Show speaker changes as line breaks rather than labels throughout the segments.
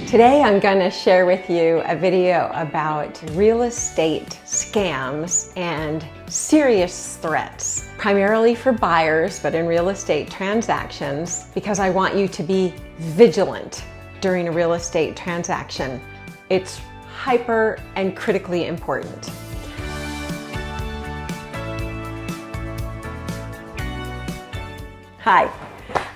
Today I'm going to share with you a video about real estate scams and serious threats, primarily for buyers, but in real estate transactions, because I want you to be vigilant during a real estate transaction. It's hyper and critically important. Hi,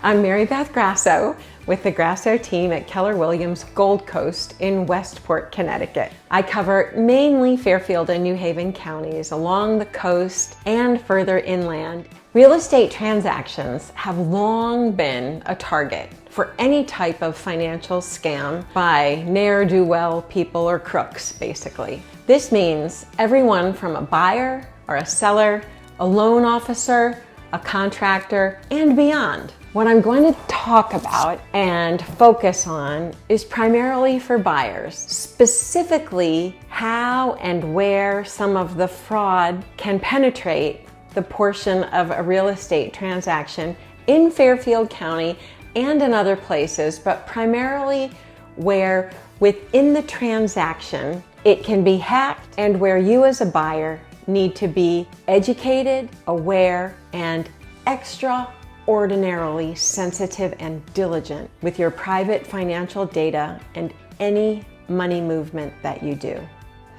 I'm Beth Grasso with the Grasso Team at Keller Williams Gold Coast in Westport, Connecticut. I cover mainly Fairfield and New Haven counties along the coast and further inland. Real estate transactions have long been a target for any type of financial scam by ne'er-do-well people or crooks, basically. This means everyone from a buyer or a seller, a loan officer, a contractor, and beyond. What I'm going to talk about and focus on is primarily for buyers, specifically how and where some of the fraud can penetrate the portion of a real estate transaction in Fairfield County and in other places, but primarily where within the transaction it can be hacked and where you as a buyer need to be educated, aware, and extraordinarily sensitive and diligent with your private financial data and any money movement that you do.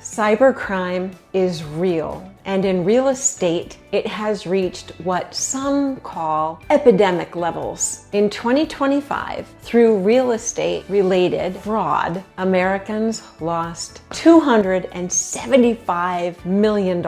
Cybercrime is real, and in real estate, it has reached what some call epidemic levels. In 2025, through real estate-related fraud, Americans lost $275 million,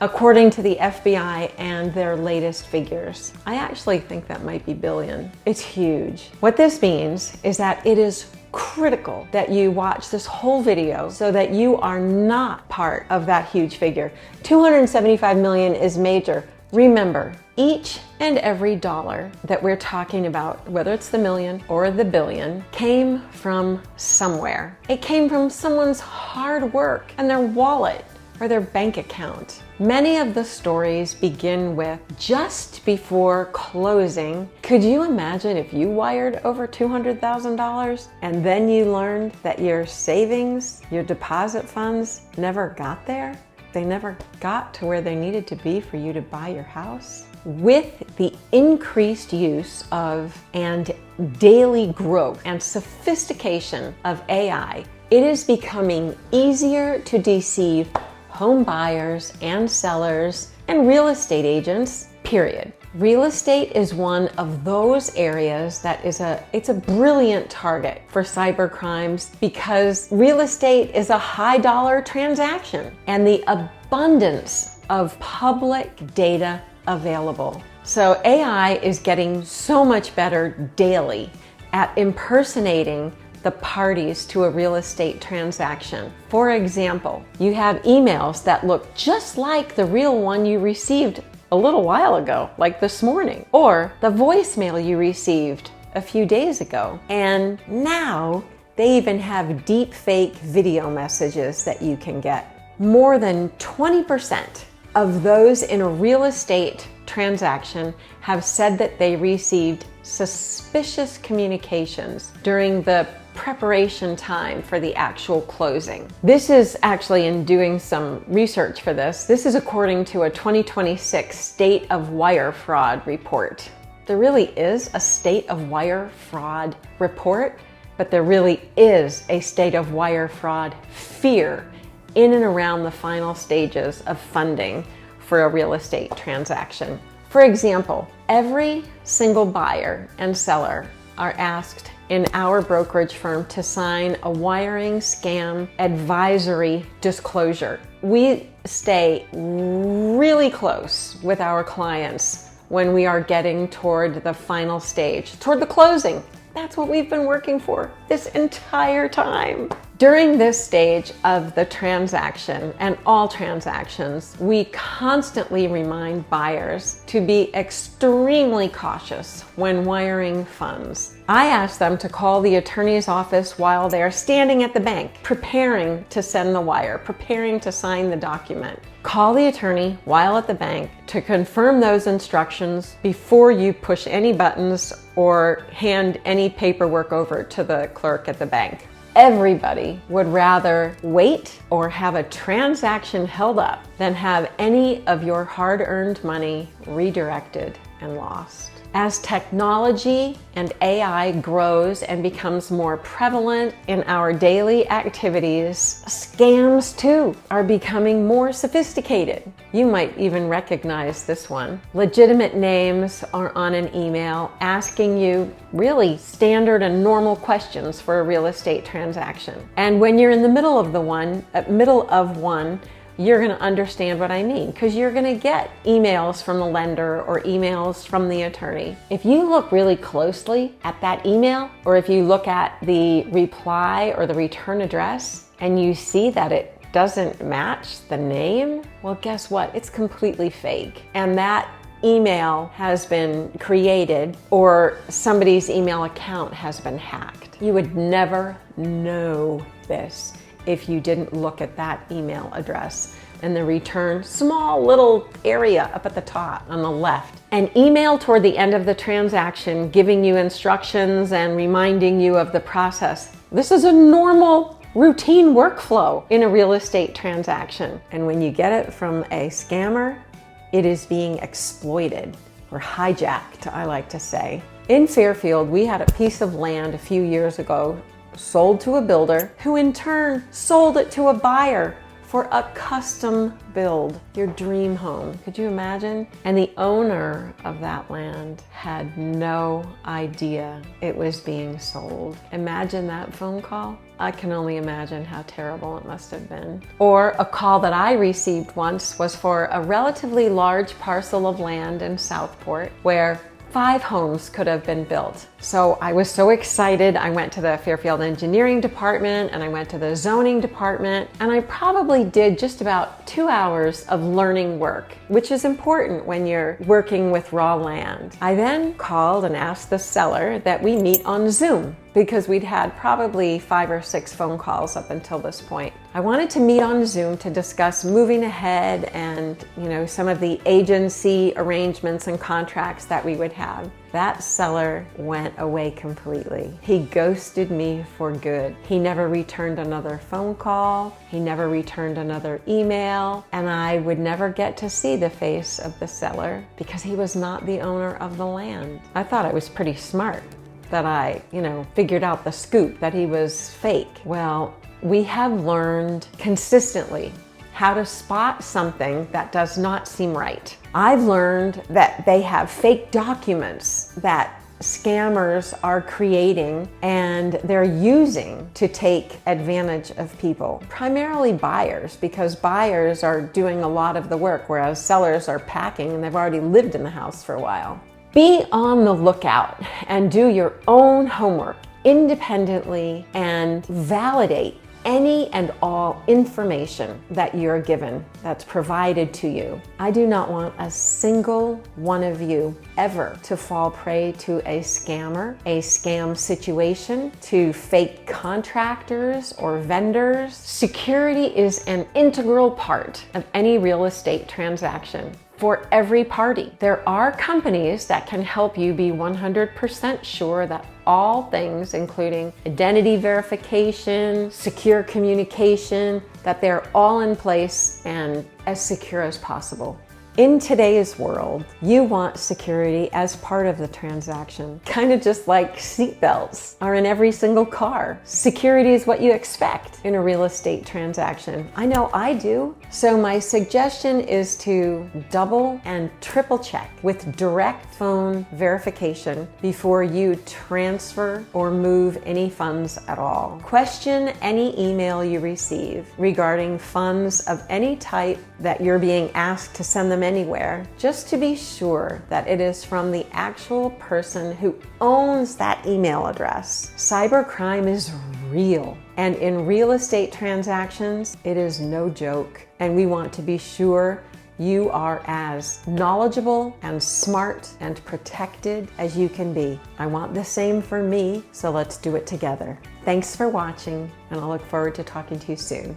according to the FBI and their latest figures. I actually think that might be billion. It's huge. What this means is that it is critical that you watch this whole video so that you are not part of that huge figure. 275 million is major. Remember, each and every dollar that we're talking about, whether it's the million or the billion, came from somewhere. It came from someone's hard work and their wallet or their bank account. Many of the stories begin with just before closing. Could you imagine if you wired over $200,000 and then you learned that your savings, your deposit funds never got there? They never got to where they needed to be for you to buy your house? With the increased use of and daily growth and sophistication of AI, it is becoming easier to deceive home buyers and sellers and real estate agents, period. Real estate is one of those areas that it's a brilliant target for cybercrimes because real estate is a high dollar transaction and the abundance of public data available. So AI is getting so much better daily at impersonating the parties to a real estate transaction. For example, you have emails that look just like the real one you received a little while ago, like this morning, or the voicemail you received a few days ago. And now they even have deep fake video messages that you can get. More than 20% of those in a real estate transaction have said that they received suspicious communications during the preparation time for the actual closing. This is actually, in doing some research for this is according to a 2026 State of Wire Fraud report. There really is a State of Wire Fraud report, but there really is a State of Wire Fraud fear in and around the final stages of funding for a real estate transaction. For example, every single buyer and seller are asked in our brokerage firm to sign a wiring scam advisory disclosure. We stay really close with our clients when we are getting toward the final stage, toward the closing. That's what we've been working for this entire time. During this stage of the transaction and all transactions, we constantly remind buyers to be extremely cautious when wiring funds. I ask them to call the attorney's office while they are standing at the bank, preparing to send the wire, preparing to sign the document. Call the attorney while at the bank to confirm those instructions before you push any buttons or hand any paperwork over to the clerk at the bank. Everybody would rather wait or have a transaction held up than have any of your hard-earned money redirected and lost. As technology and AI grows and becomes more prevalent in our daily activities, scams too are becoming more sophisticated. You might even recognize this one. Legitimate names are on an email asking you really standard and normal questions for a real estate transaction. And when you're in the middle of one, you're going to understand what I mean, because you're going to get emails from the lender or emails from the attorney. If you look really closely at that email, or if you look at the reply or the return address and you see that it doesn't match the name, well, guess what? It's completely fake. And that email has been created, or somebody's email account has been hacked. You would never know this if you didn't look at that email address and the return small little area up at the top on the left. An email toward the end of the transaction giving you instructions and reminding you of the process. This is a normal routine workflow in a real estate transaction. And when you get it from a scammer, it is being exploited or hijacked, I like to say. In Fairfield, we had a piece of land a few years ago sold to a builder who in turn sold it to a buyer for a custom build, your dream home. Could you imagine? And the owner of that land had no idea it was being sold. Imagine that phone call. I can only imagine how terrible it must have been. Or a call that I received once was for a relatively large parcel of land in Southport where 5 homes could have been built. So I was so excited. I went to the Fairfield engineering department and I went to the zoning department, and I probably did just about 2 hours of learning work, which is important when you're working with raw land. I then called and asked the seller that we meet on Zoom, because we'd had probably 5 or 6 phone calls up until this point. I wanted to meet on Zoom to discuss moving ahead and, some of the agency arrangements and contracts that we would have. That seller went away completely. He ghosted me for good. He never returned another phone call. He never returned another email. And I would never get to see the face of the seller because he was not the owner of the land. I thought I was pretty smart that I, figured out the scoop that he was fake. Well, we have learned consistently how to spot something that does not seem right. I've learned that they have fake documents that scammers are creating and they're using to take advantage of people. Primarily buyers, because buyers are doing a lot of the work, whereas sellers are packing and they've already lived in the house for a while. Be on the lookout and do your own homework independently and validate any and all information that you're given that's provided to you. I do not want a single one of you ever to fall prey to a scammer, a scam situation, to fake contractors or vendors. Security is an integral part of any real estate transaction. For every party. There are companies that can help you be 100% sure that all things, including identity verification, secure communication, that they're all in place and as secure as possible. In today's world, you want security as part of the transaction. Kind of just like seatbelts are in every single car. Security is what you expect in a real estate transaction. I know I do. So my suggestion is to double and triple check with direct phone verification before you transfer or move any funds at all. Question any email you receive regarding funds of any type that you're being asked to send them anywhere, just to be sure that it is from the actual person who owns that email address. Cybercrime is real, and in real estate transactions, it is no joke, and we want to be sure you are as knowledgeable and smart and protected as you can be. I want the same for me, so let's do it together. Thanks for watching, and I look forward to talking to you soon.